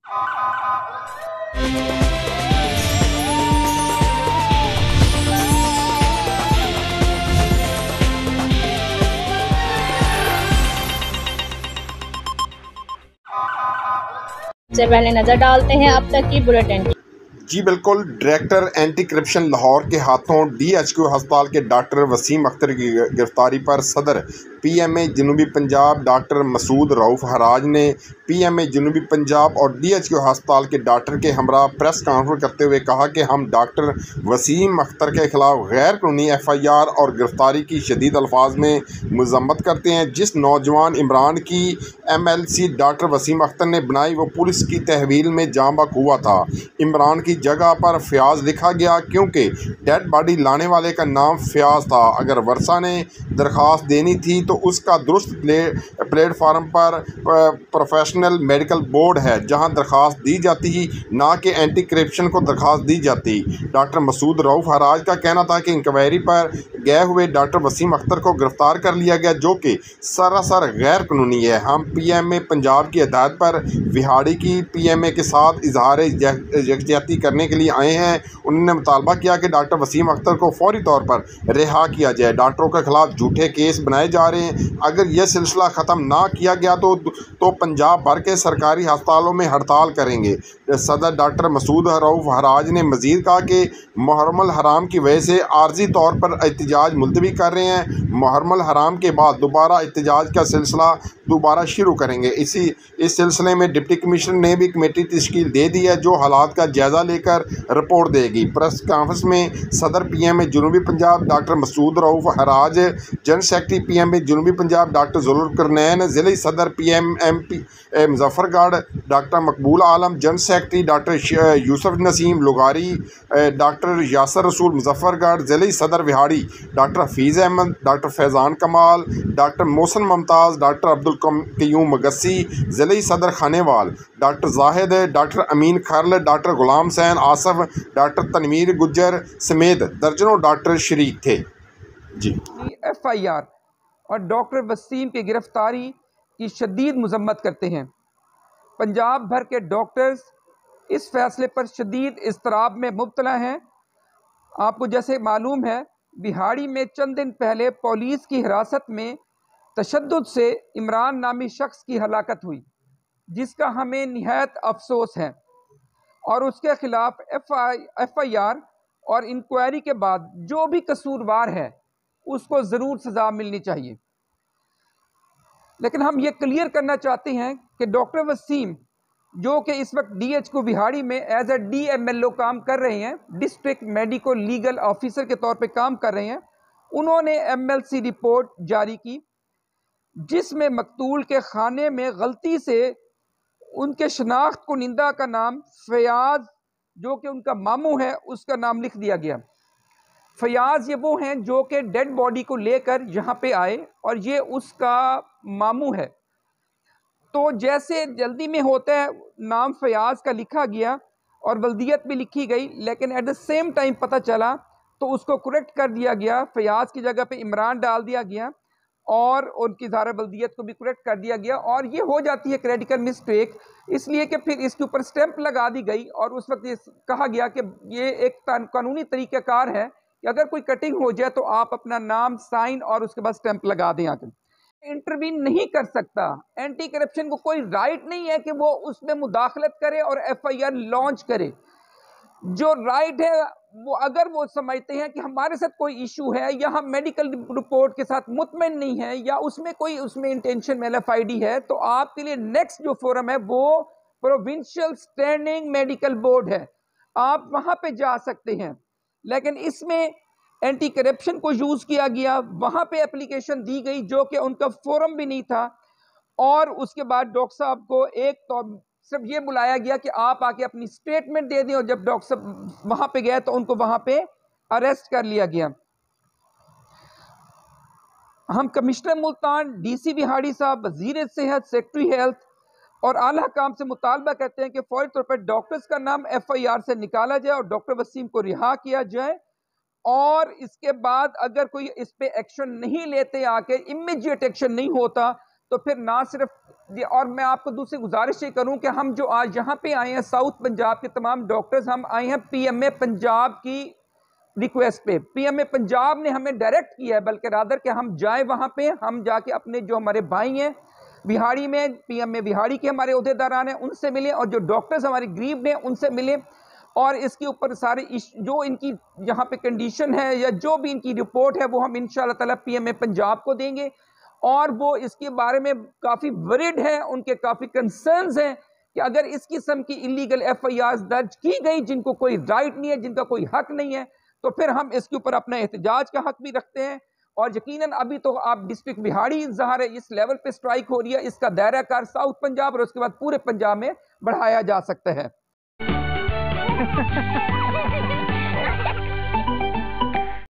से पहले नजर डालते हैं अब तक की बुलेटिन। जी बिल्कुल, डायरेक्टर एंटी करप्शन लाहौर के हाथों DHQ अस्पताल के डॉक्टर वसीम अख्तर की गिरफ्तारी पर सदर PMA जनूबी पंजाब डॉक्टर मसूद रऊफ हराज ने PMA जनूबी पंजाब और DHQ अस्पताल के डॉक्टर के हमरा प्रेस कॉन्फ्रेंस करते हुए कहा कि हम डॉक्टर वसीम अख्तर के खिलाफ गैर कानूनी FIR और गिरफ्तारी की शदीद अल्फाज में मजम्मत करते हैं। जिस नौजवान इमरान की MLC डॉक्टर वसीम अख्तर ने बनाई वो पुलिस की तहवील में जाँ बहक हुआ था। इमरान की जगह पर फयाज लिखा गया क्योंकि डेड बॉडी लाने वाले का नाम फयाज था। अगर वर्षा ने दरख्वास्त देनी थी तो उसका दुरुस्त प्लेटफार्म पर प्रोफेशनल मेडिकल बोर्ड है जहां दरख्वास्त दी जाती, ना कि एंटी करप्शन को दरख्वास्त दी जाती। डॉक्टर मसूद रऊफ हराज का कहना था कि इंक्वायरी पर गए हुए डॉक्टर वसीम अख्तर को गिरफ्तार कर लिया गया जो कि सरासर गैर कानूनी है। हम PMA पंजाब की हिदायत पर विहाड़ी की PMA के साथ इजहार यकजहती करने के लिए आए हैं। उन्होंने मुतालबा किया कि डॉक्टर वसीम अख्तर को फौरी तौर पर रिहा किया जाए। डॉक्टरों के खिलाफ झूठे केस बनाए जा रहे हैं। अगर यह सिलसिला ख़त्म ना किया गया तो पंजाब भर के सरकारी अस्पतालों में हड़ताल करेंगे। सदर डॉक्टर मसूद रऊफ हराज ने मज़ीद कहा कि मुहर्रम हराम की वजह से आर्जी तौर पर एहतजाज मुलतवी कर रहे हैं। मुहर्रम हराम के बाद दोबारा एहतजाज का सिलसिला दोबारा शुरू करेंगे। इस सिलसिले में डिप्टी कमिश्नर ने भी कमेटी तश्कील दे दी है जो हालात का जायज़ा लेकर रिपोर्ट देगी। प्रेस कॉन्फ्रेंस में सदर PMA जनूबी Punjab doctor Masood Rauf Hiraj, general secretary PMA जनूबी पंजाब डॉक्टर जुल्फ़िकार, ज़िली सदर PMMP Muzaffargarh doctor Maqbool Alam, general secretary doctor Yousuf Naseem लुगारी, डॉक्टर यासर रसूल मुजफ्फरगढ़, ज़िली सदर Vehari doctor Hafeez Ahmad, doctor Faizan Kamal, doctor Mohsin Mumtaz, doctor Abdul Qayyum Magsi, ज़िली सदर Khanewal doctor Zahid, doctor Amin Kharal, doctor Ghulam Hussain Asaf, doctor Tanveer Gujjar समेत दर्जनों डॉक्टर शरीक थे। जी FIR और डॉक्टर वसीम की गिरफ्तारी की शदीद मजम्मत करते हैं। पंजाब भर के डॉक्टर्स इस फैसले पर शदीद इस्तराब में मुब्तला हैं। आपको जैसे मालूम है, बिहाड़ी में चंद दिन पहले पुलिस की हिरासत में तशद्दुद से इमरान नामी शख्स की हलाकत हुई, जिसका हमें निहायत अफसोस है और उसके खिलाफ FIR और इंक्वायरी के बाद जो भी कसूरवार है उसको ज़रूर सज़ा मिलनी चाहिए। लेकिन हम ये क्लियर करना चाहते हैं कि डॉक्टर वसीम जो कि इस वक्त DHQ बिहाड़ी में एज ए DMLO काम कर रहे हैं, डिस्ट्रिक्ट मेडिको लीगल ऑफिसर के तौर पे काम कर रहे हैं, उन्होंने MLC रिपोर्ट जारी की जिसमें मकतूल के खाने में गलती से उनके शनाख्त कुनिंदा का नाम फयाज जो कि उनका मामू है उसका नाम लिख दिया गया। फयाज ये वो हैं जो कि डेड बॉडी को लेकर यहाँ पे आए और ये उसका मामू है। तो जैसे जल्दी में होता है नाम फयाज का लिखा गया और वल्दियत भी लिखी गई, लेकिन एट द सेम टाइम पता चला तो उसको करेक्ट कर दिया गया। फयाज की जगह पे इमरान डाल दिया गया और उनकी ज़ारा बल्दियत को भी करेक्ट कर दिया गया और ये हो जाती है क्रिटिकल मिस्टेक, इसलिए कि फिर इसके ऊपर स्टैंप लगा दी गई और उस वक्त ये कहा गया कि ये एक कानूनी तरीक़ाकार है कि अगर कोई कटिंग हो जाए तो आप अपना नाम, साइन और उसके बाद स्टैंप लगा दें। आकर इंटरवीन नहीं कर सकता। एंटी करप्शन को कोई राइट नहीं है कि वो उसमें मुदाखलत करे और FIR लॉन्च करे। जो राइट है वो अगर वो समझते हैं कि हमारे साथ कोई इशू है या हम मेडिकल रिपोर्ट के साथ मुतमईन नहीं है या उसमें इंटेंशन में LFID है, तो आपके लिए नेक्स्ट जो फोरम है वो प्रोविंशियल स्टैंडिंग मेडिकल बोर्ड है, आप वहां पे जा सकते हैं। लेकिन इसमें एंटी करप्शन को यूज किया गया, वहां पे एप्लीकेशन दी गई जो कि उनका फोरम भी नहीं था और उसके बाद डॉक्टर साहब को एक तो सिर्फ ये बुलाया गया कि आप आके अपनी स्टेटमेंट दे दें और जब डॉक्टर साहब वहां पे गए तो उनको वहां पे अरेस्ट कर लिया गया। हम कमिश्नर मुल्तान, DC बिहाड़ी साहब, वजीर सेहत, सेक्रेटरी हेल्थ और आला काम से मुतालबा करते हैं कि फौरी तौर पर डॉक्टर्स का नाम FIR से निकाला जाए और डॉक्टर वसीम को रिहा किया जाए और इसके बाद अगर कोई इस पे एक्शन नहीं लेते, आके इमीडिएट एक्शन नहीं होता, तो फिर ना सिर्फ और मैं आपको दूसरी गुजारिश ये करूं कि हम जो आज यहाँ पे आए हैं साउथ पंजाब के तमाम डॉक्टर्स, हम आए हैं पीएमए पंजाब की रिक्वेस्ट पे। पीएमए पंजाब ने हमें डायरेक्ट किया है, बल्कि रादर कि हम जाए वहाँ पे, हम जाके अपने जो हमारे भाई हैं बिहाड़ी में, पीएमए बिहाड़ी के हमारे ओहदेदारान हैं, उनसे मिले, और जो डॉक्टर्स हमारे गरीब ने उनसे मिले, और इसके ऊपर सारे जो इनकी यहाँ पे कंडीशन है या जो भी इनकी रिपोर्ट है वो हम इंशाअल्लाह ताला पीएमए पंजाब को देंगे। और वो इसके बारे में काफ़ी वरिड हैं, उनके काफ़ी कंसर्न्स हैं कि अगर इस किस्म की इलीगल एफआईआर दर्ज की गई जिनको कोई राइट नहीं है, जिनका कोई हक नहीं है, तो फिर हम इसके ऊपर अपना एहतजाज का हक भी रखते हैं। और यकीनन अभी तो आप डिस्ट्रिक्ट बिहाड़ी ज़ाहिर है इस लेवल पे स्ट्राइक हो रही है, इसका दायरा कार साउथ पंजाब और उसके बाद पूरे पंजाब में बढ़ाया जा सकता है।